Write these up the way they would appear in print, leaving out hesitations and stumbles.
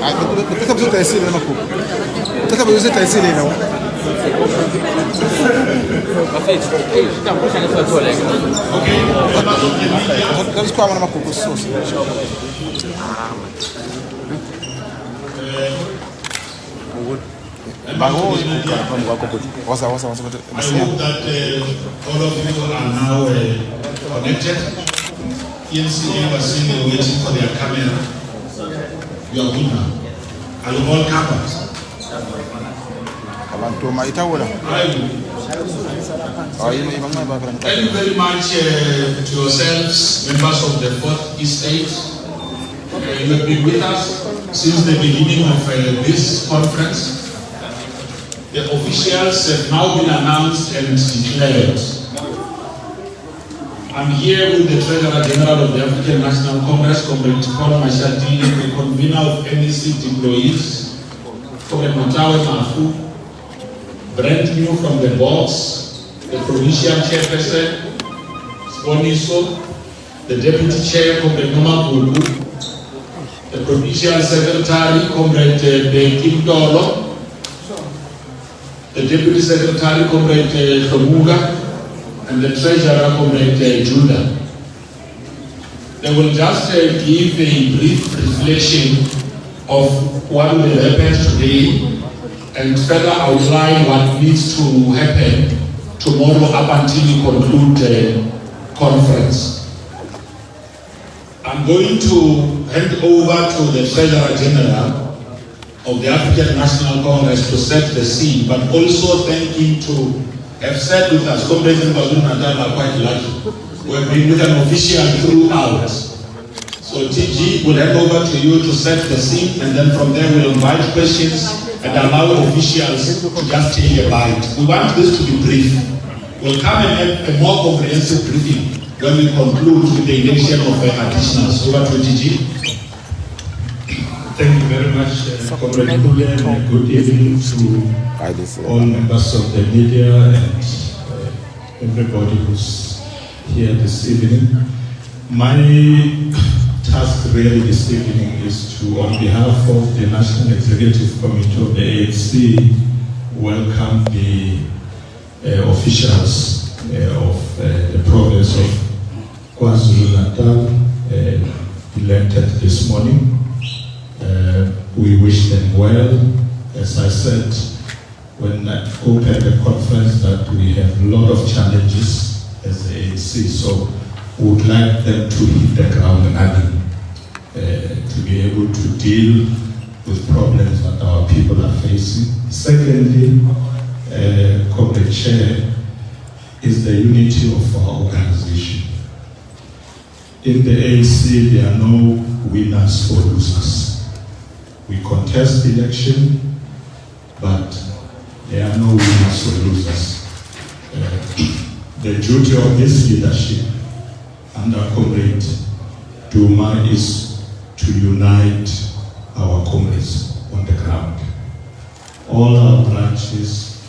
I hope that all of you are now connected. ANC KZN were waiting for their camera. You are good now. Are you all covered? Thank you very much to yourselves, members of the 4th East State. You have been with us since the beginning of this conference. The officials have now been announced and declared. I'm here with the Treasurer General of the African National Congress, Comrade Paul Mashati, the convener of NEC employees, Comrade Matawe Mafu, brand new from the box, the provincial chairperson, Siboniso, the deputy chair, Comrade Noma Gulu, the provincial secretary, Comrade Kim Dolo, the deputy secretary, Comrade Tomuga, and the treasurer, Comrade Judah. They will just give a brief reflection of what will happen today and further outline what needs to happen tomorrow up until we conclude the conference. I'm going to hand over to the Treasurer General of the African National Congress to set the scene, but also thank him to have sat with us. Comrades in KwaZulu-Natal are quite lucky. We've been with an official throughout. So TG will hand over to you to set the scene, and then from there we'll invite questions and allow officials to just take a bite. We want this to be brief. We'll come and have a more comprehensive briefing when we conclude with the election of additionals. Over to TG. Thank you very much, Comrade Kulen, and good evening to all members of the media and everybody who's here this evening. My task really this evening is to, on behalf of the National Executive Committee of the ANC, welcome the officials of the province of KwaZulu-Natal elected this morning. We wish them well. As I said when I opened the conference, that we have a lot of challenges as the ANC, so we would like them to hit the ground running, to be able to deal with problems that our people are facing. Secondly, Comrade Chair, is the unity of our organization. In the ANC, there are no winners or losers. We contest the election, but there are no winners or losers. The duty of this leadership under Comrade Duma is to unite our comrades on the ground. All our branches,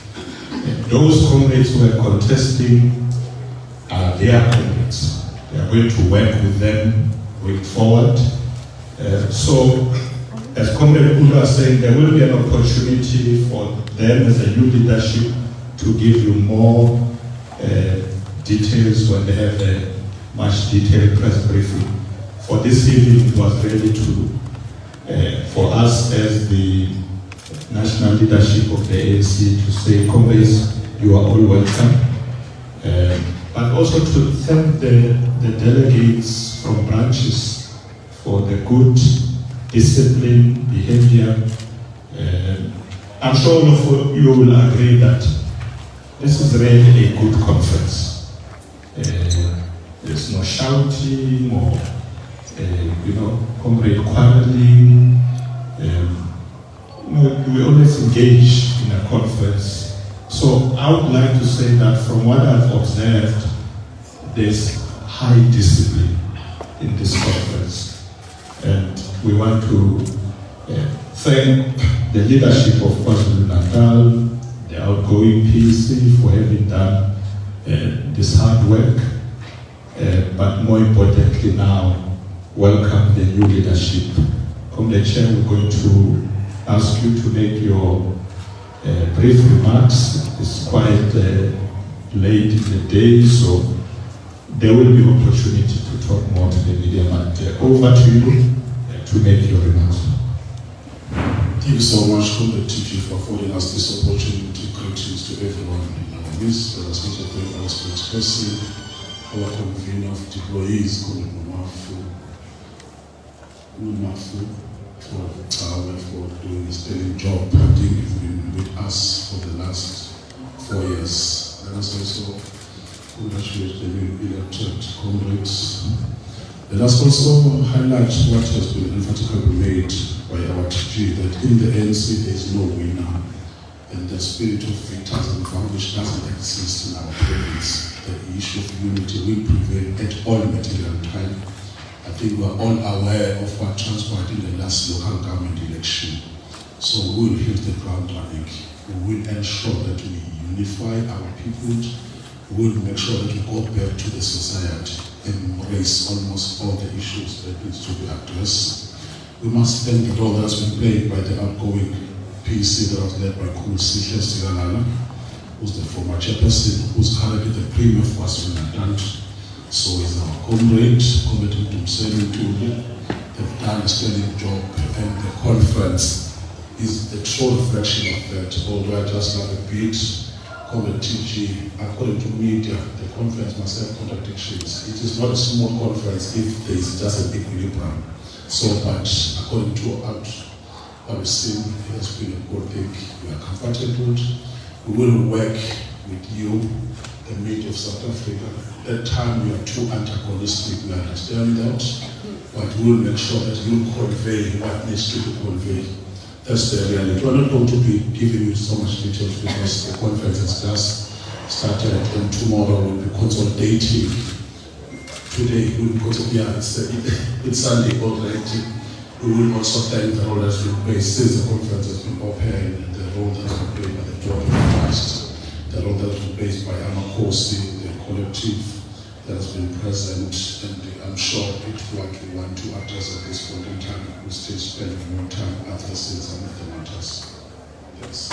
those comrades who are contesting are their comrades. We are going to work with them going forward. So, as Comrade Ulu was saying, there will be an opportunity for them as a new leadership to give you more details when they have a much detailed press briefing. For this evening, it was really to, for us as the national leadership of the ANC to say, comrades, you are all welcome. But also to thank the delegates from branches for the good discipline, behavior. I'm sure all of you will agree that this is really a good conference. There's no shouting or, comrade quarreling. We always engage in a conference. So I would like to say that from what I've observed, there's high discipline in this conference. And we want to thank the leadership of KwaZulu-Natal, the outgoing PC for having done this hard work, but more importantly now, welcome the new leadership Comrade Chair, we're going to ask you to make your brief remarks. It's quite late in the day, so there will be opportunity to talk more to the media, but over to you to make your remarks. Thank you so much, Comrade TG, for affording us this opportunity. Greetings to everyone in our midst. Let us also thank our spokesperson, our convener of deployees, Comrade Mumafu, for doing a sterling job. I think you've been with us for the last 4 years. Let us also congratulate the new elected comrades. Let us also highlight what has been emphatically made by our TG, that in the ANC there is no winner, and the spirit of victors and vanquish doesn't exist in our province. The issue of unity will prevail at all material time. I think we are all aware of what transpired in the last local government election. So we will hit the ground running. We will ensure that we unify our people. We will make sure that we go back to the society and embrace almost all the issues that needs to be addressed. We must thank the role that's been played by the outgoing PC that was led by Kumsisha Sigalala, who's the former chairperson, who's currently the Premier of KwaZulu-Natal. So is our comrade, Comrade Mtumseni Tuli. They've done a sterling job, and the conference is the true reflection of that. Although I just love a bit, Comrade TG, according to media, the conference must have contradictions. It is not a small conference if there is just an equilibrium. So, but according to what we've seen, it has been a good thing. We are comfortable. We will work with you, the media of South Africa. At that time, we are too antagonistic, we understand that, but we will make sure that you convey what needs to be conveyed. That's the reality. We're not going to be giving you so much details because the conference has just started, and tomorrow we'll be consolidating. Today we'll go to it's Sunday already. We will also thank the role that's been played since the conference has been open, and the role that's been played by the board of trust, the role that's been played by Amakosi, the collective that has been present, and I'm sure it's what we want to address at this point in time. We still spend more time addressing some of the matters. Yes.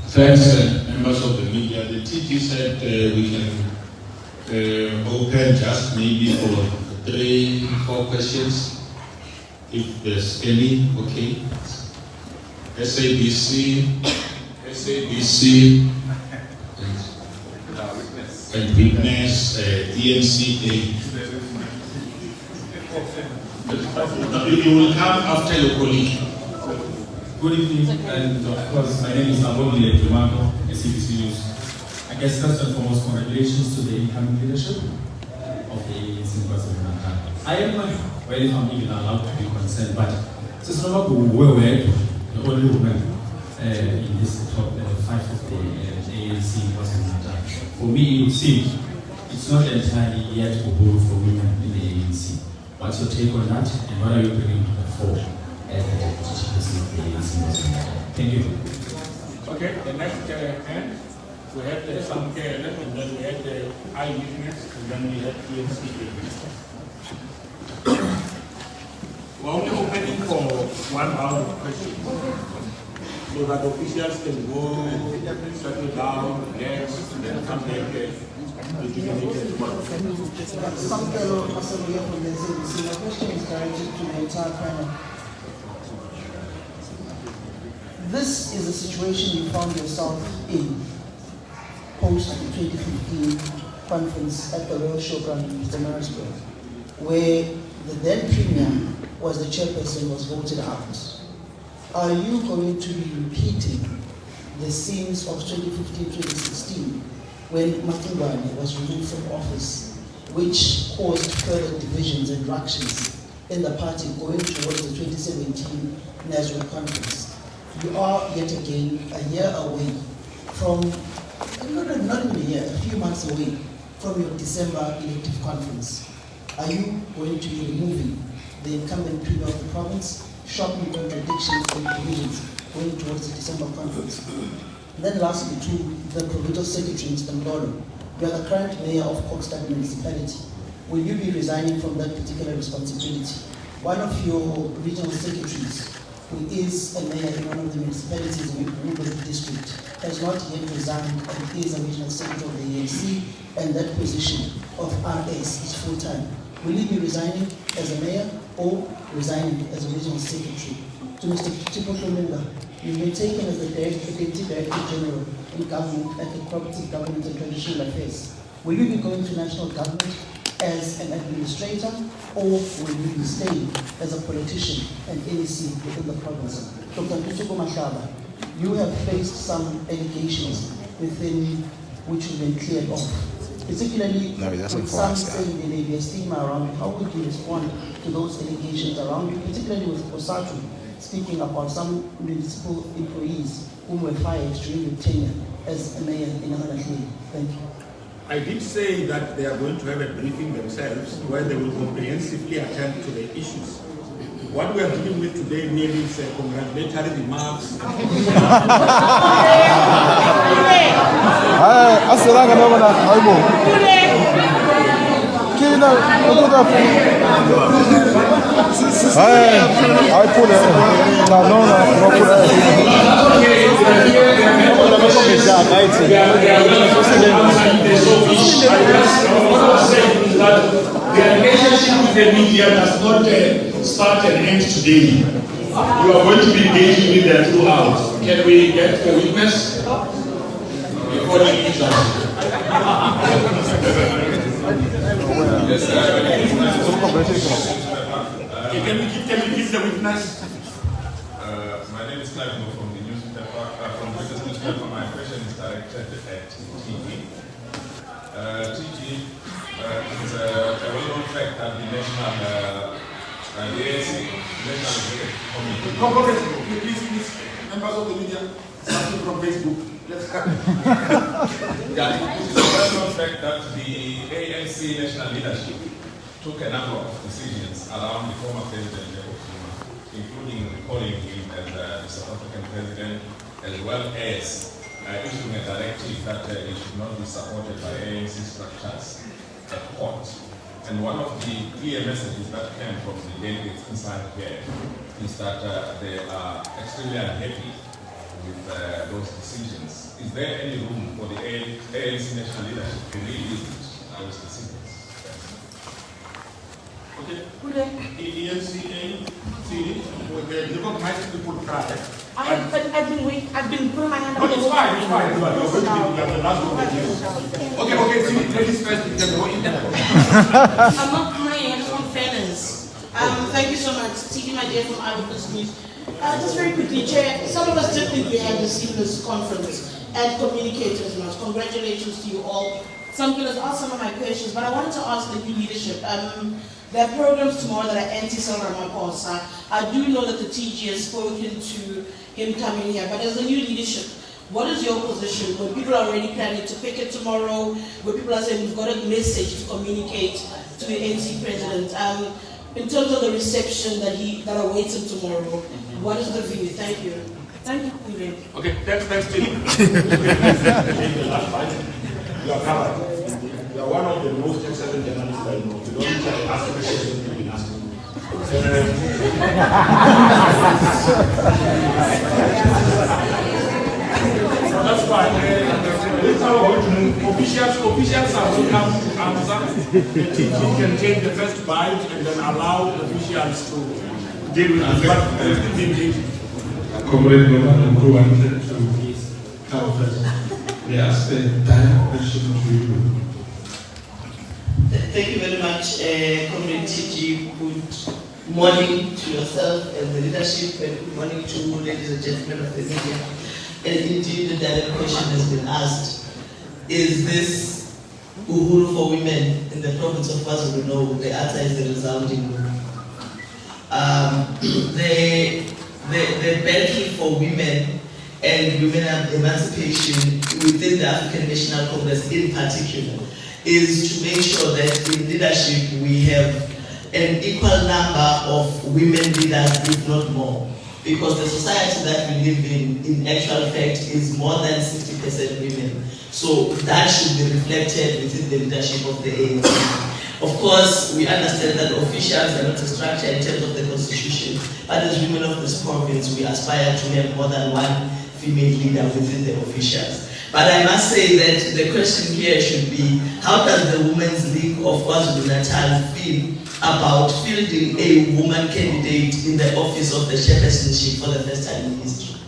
Thanks, members of the media. The TG said we can open just maybe for 3-4 questions, if there's any. Okay. SABC, and witness, ANC. You will come after your colleague. Good evening, and of course, my name is Abogile Dumako, SABC News. I guess first and foremost, congratulations to the incoming leadership of the ANC KwaZulu-Natal. I am not well if I'm even allowed to be concerned, but Sister Nomabu, the only woman in this top 5 of the ANC KwaZulu-Natal. For me, it seems it's not entirely yet a goal for women in the ANC. What's your take on that, and what are you bringing to the fore as the deputy chairperson of the ANC KwaZulu-Natal? Thank you. Okay, the next hand, we have the Sam KLF, and then we have the eyewitness, and then we have ANC. We're only opening for 1 round of questions, so that officials can go, settle down, relax, and then come back to the Some fellow assembly from the SABC. My question is directed to the entire panel. This is the situation you found yourself in post the 2015 conference at the Royal Showground in Johannesburg, where the then Premier was the chairperson, was voted out. Are you going to be repeating the scenes of 2015-2016 when Makingwane was removed from office, which caused further divisions and ructions in the party going towards the 2017 National Conference? You are yet again a year away from, not even a year, a few months away from your December elective conference. Are you going to be removing the incumbent Premier of the province, shocking contradictions and divisions going towards the December conference? And then lastly, to the Provincial Secretary, Mr. Mlolo, you are the current mayor of Kokstad Municipality. will you be resigning from that particular responsibility? One of your regional secretaries, who is a mayor in one of the municipalities in the district, has not yet resigned and is a regional secretary of the ANC, and that position of RS is full-time. Will you be resigning as a mayor or resigning as a regional secretary? To Mr. Chipotle, you've been taken as the Deputy Director General in government at the Property, Government and Traditional Affairs. Will you be going to national government as an administrator, or will you be staying as a politician and NEC within the province? Dr. Mashaba, you have faced some allegations within which you've been cleared off. Particularly with some saying there may be a stigma around you. How would you respond to those allegations around you, particularly with Osatu speaking about some municipal employees whom were fired during your tenure as a mayor in Ahanahle? Thank you. I did say that they are going to have a briefing themselves where they will comprehensively attend to the issues. What we are dealing with today merely is congratulatory remarks. The relationship with the media does not start and end today. You are going to be engaging with them throughout. Can we get a witness? Before you leave us. Can we give the witness? My name is Clive from the newspaper, from the British newspaper. My question is directed at TG. TG is a well-known fact that the national, the ANC National Committee. Please, members of the media, starting from Facebook. Let's cut. Yeah, it is a well-known fact that the ANC national leadership took a number of decisions around the former president, including recalling him as the South African president, as well as issuing a directive that he should not be supported by ANC structures at court. And one of the clear messages that came from the delegates inside here is that they are extremely unhappy with those decisions. Is there any room for the ANC national leadership to revisit those decisions? Okay. ANC, they recognize people cry. I've been putting my hand up. No, it's fine. You're going to be the last one. Okay, ladies first, you can go in there. I'm not crying, I just want fairness. Thank you so much. TD, my dear, from Eyewitness News. Just very quickly, Chair, some of us did think we had this seamless conference and communicated as much. Congratulations to you all. Some people have asked some of my questions, but I wanted to ask the new leadership. There are programs tomorrow that are anti-Cyril Ramaphosa. I do know that the TG has spoken to him coming here, but as the new leadership, what is your position when people are already planning to pick it tomorrow, where people are saying we've got a message to communicate to the ANC president? In terms of the reception that awaits him tomorrow, what is the view? Thank you. Thank you, Queen. Okay, thanks, Tim. You are covered. You are one of the most excellent journalists I know. You don't need to ask questions you've been asking. That's fine. This is how we're going to move. Officials are welcome to answer. The TG can take the first bite and then allow officials to deal with it. But Comrade Nomad wanted to come first. They asked the entire question to you. Thank you very much, Comrade TG. Good morning to yourself and the leadership, and good morning to ladies and gentlemen of the media. And indeed, the direct question has been asked: is this Uhuru for women in the province of KwaZulu-Natal? The answer is the resounding no. The battle for women and women emancipation within the African National Congress in particular is to make sure that in leadership we have an equal number of women leaders, if not more. Because the society that we live in actual fact, is more than 60% women. So that should be reflected within the leadership of the ANC. Of course, we understand that officials are not a structure in terms of the constitution, but as women of this province, we aspire to have more than one female leader within the officials. But I must say that the question here should be, how does the Women's League of KwaZulu-Natal feel about fielding a woman candidate in the office of the chairpersonship for the first time in history?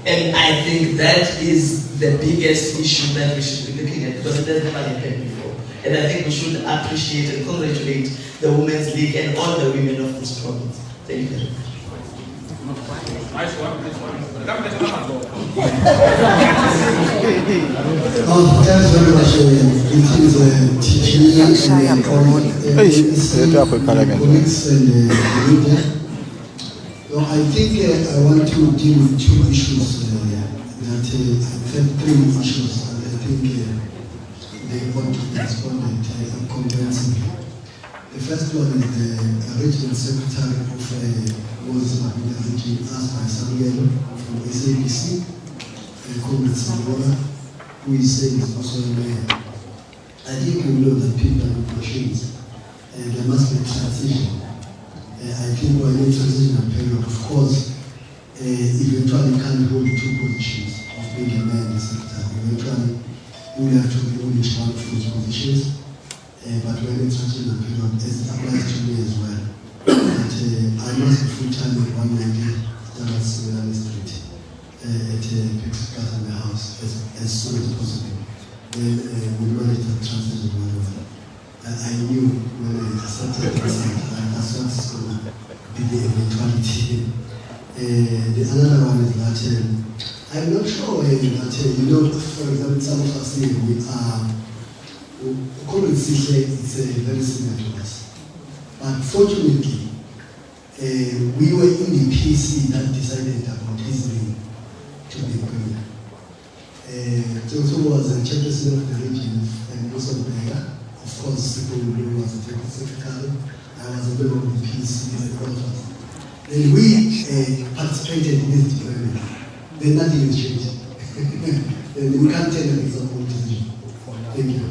And I think that is the biggest issue that we should be looking at, because it has never happened before. And I think we should appreciate and congratulate the Women's League and all the women of this province. Thank you very much. Nice one, this one. Thanks very much. It is teaching and colleagues and media. So I think I want to deal with two issues three issues, and I think they want to be responded comprehensively. The first one is the regional secretary of was asked by Samuel from SABC, Comrade Samora, who is saying is also a mayor. I think we know that people are machines, and there must be a transition. I think we're in a transitional period. Of course, eventually you can't hold two positions of being a mayor in the sector. Eventually, you will have to be only one of those positions. But we're in a transitional period, as it applies to me as well. But I must be full-time in 190 Standard Seminary Street at Pixicas in the house as soon as possible. Then we managed to transition very well. I knew when I accepted that's what's going to be the eventuality. The another one is that I'm not sure that, for example, some of us here, we are, it's very similar to us. But fortunately, we were in the PC that decided about his name to be Premier. Johnson was a chairperson of the region and also Bega. Of course, people will know was a deputy secretary. I was a member of the PC and all of us. Then we participated in this deployment. Then nothing is changed. Then we can't tell an example decision. Thank you.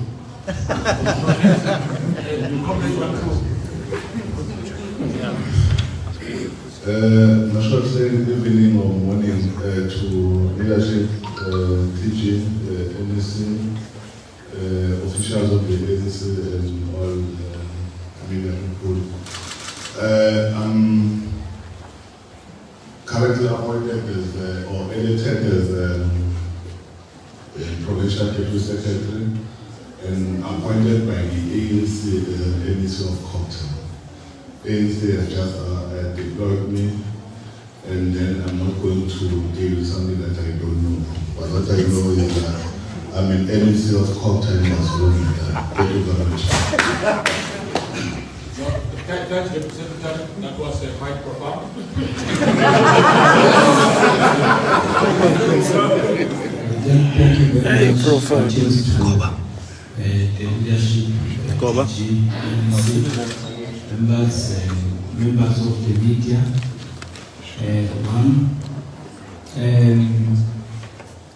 Good evening or morning to leadership, TG, NSC, officials of the ANC and all media people. I'm currently appointed as, or elected as Provincial Deputy Secretary and appointed by the ANC NEC of Compton. ANC has just deployed me, and then I'm not going to deal with something that I don't know. But what I know is that I'm an NEC of Compton as well. Thank you very much. Thanks, Deputy Secretary. That was quite profound. Thank you very much. The leadership, members of the media.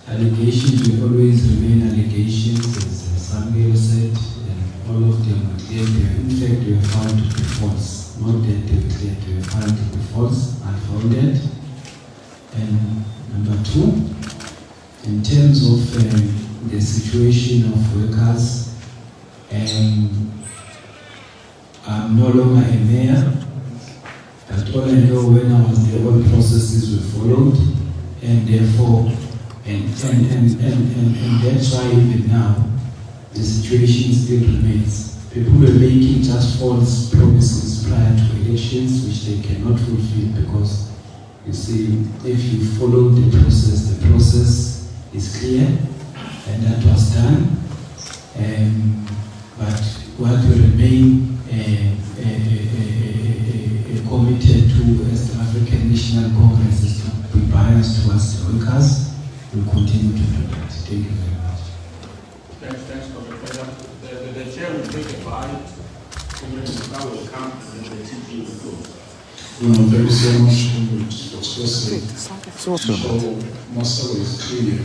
Allegations will always remain allegations, as Samuel said, and all of them are clear. In fact, they were found to be false. Not that they were clear, they were found to be false, unfounded. And number two, in terms of the situation of workers, I'm no longer a mayor, but all I know when I was there, all processes were followed, and therefore, and that's why even now, the situation still remains. People were making just false promises prior to elections, which they cannot fulfill because, you see, if you follow the process is clear, and that was done. But what will remain committed to as the African National Congress is to be biased towards the workers. We'll continue to do that. Thank you very much. Thanks, Commissioner. The chair will take a bite. Commissioner will come and then the TG will go. Thank you so much for expressing. So, Master is clear.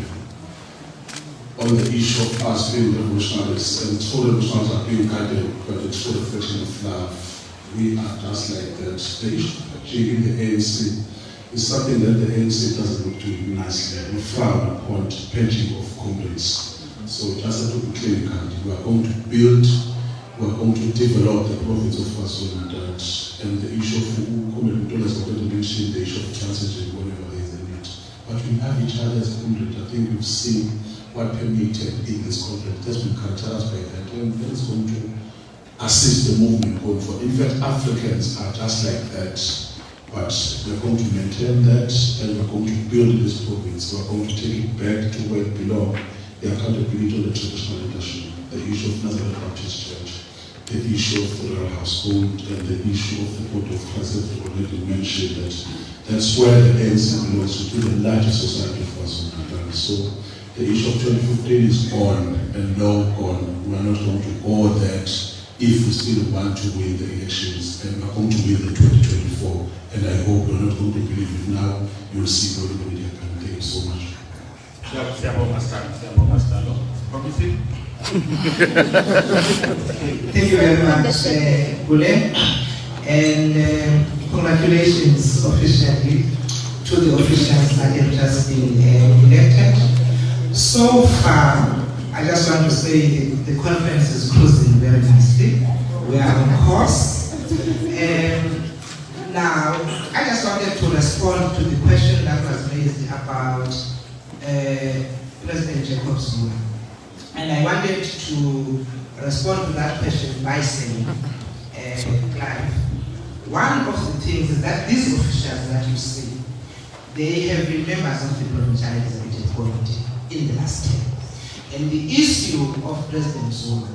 on the issue of us being revolutionaries, and true revolutionaries are being guided by the true reflection of love. We are just like that. The issue of achieving the ANC is something that the ANC doesn't look to nicely. We frown upon purging of comrades. So just to be clear, we are going to build, we are going to develop the province of KwaZulu-Natal, and the issue of comrade has already mentioned the issue of transition whenever there is a need. But we have each other as comrades. I think we've seen what permitted in this conflict. It has been characterized by that, and that is going to assist the movement going forward. In fact, Africans are just like that, but we're going to maintain that, and we're going to build this province. We're going to take it back to where it belongs. The accountability of the traditional leadership, the issue of Nazareth Baptist Church, the issue of the royal household, and the issue of the Board of Trustees. Already mentioned that that's where the ANC belongs to the larger society of KwaZulu-Natal. So the issue of 2015 is on and long gone. We are not going to go that if we still want to win the elections, and we are going to win the 2024. And I hope you're not going to believe it now. You'll see what the media can. Thank you so much. Thank you very much, Gule, and congratulations officially to the officials that have just been elected. So far, I just want to say the conference is cruising very nicely. We are on course. Now, I just wanted to respond to the question that was raised about President Jacob Zuma. And I wanted to respond to that question by saying, Clive, one of the things is that these officials that you see, they have been members of the Provincial Executive Committee in the last term. And the issue of President Zuma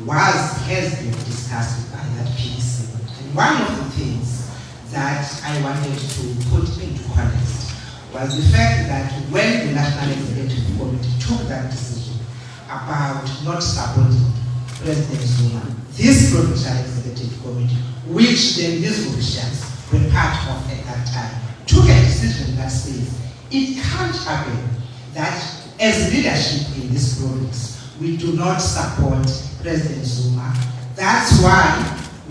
has been discussed by that PEC. And one of the things that I wanted to put into context was the fact that when the National Executive Committee took that decision about not supporting President Zuma, this Provincial Executive Committee, which then these officials were part of at that time, took a decision that says it can't happen that as leadership in this province, we do not support President Zuma. That's why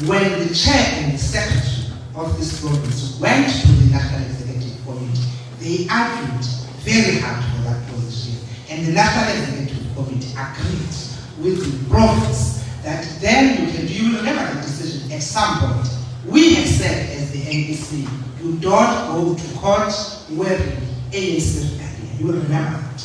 when the chair and the secretary of this province went to the National Executive Committee, they argued very hard for that position. And the National Executive Committee agreed with the province that then you will remember the decision at some point. We have said as the NEC, you don't go to court wearing ANC regalia. You will remember that.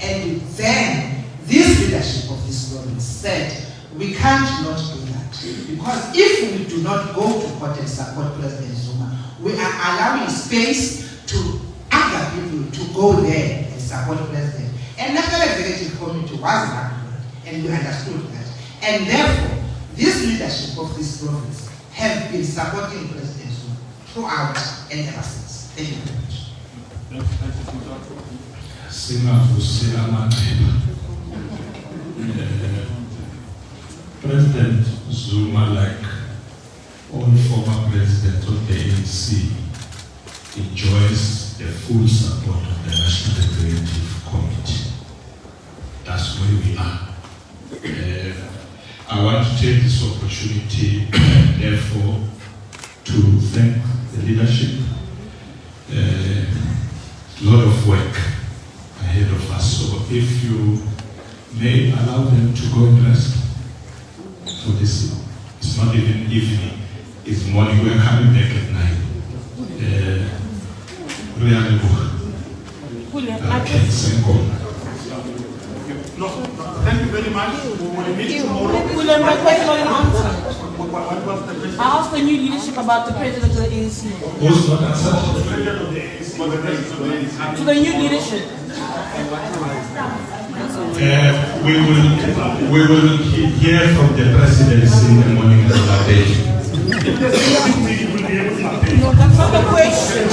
And then this leadership of this province said, we can't not do that. Because if we do not go to court and support President Zuma, we are allowing space to other people to go there and support President. And National Executive Committee was not good, and we understood that. And therefore, this leadership of this province have been supporting President Zuma throughout and ever since. Thank you very much. President Zuma, like all former presidents of the ANC, enjoys the full support of the National Executive Committee. That's where we are. I want to take this opportunity, therefore, to thank the leadership. A lot of work ahead of us. So if you may allow them to go and rest for this. It's not even evening, it's morning. We're coming back at 9. No, thank you very much. We will meet tomorrow. My question wasn't answered. What was the question? I asked the new leadership about the president of the ANC. Who's not answered? The president of the ANC. To the new leadership. We will hear from the presidency in the morning and update. No, that's not the question.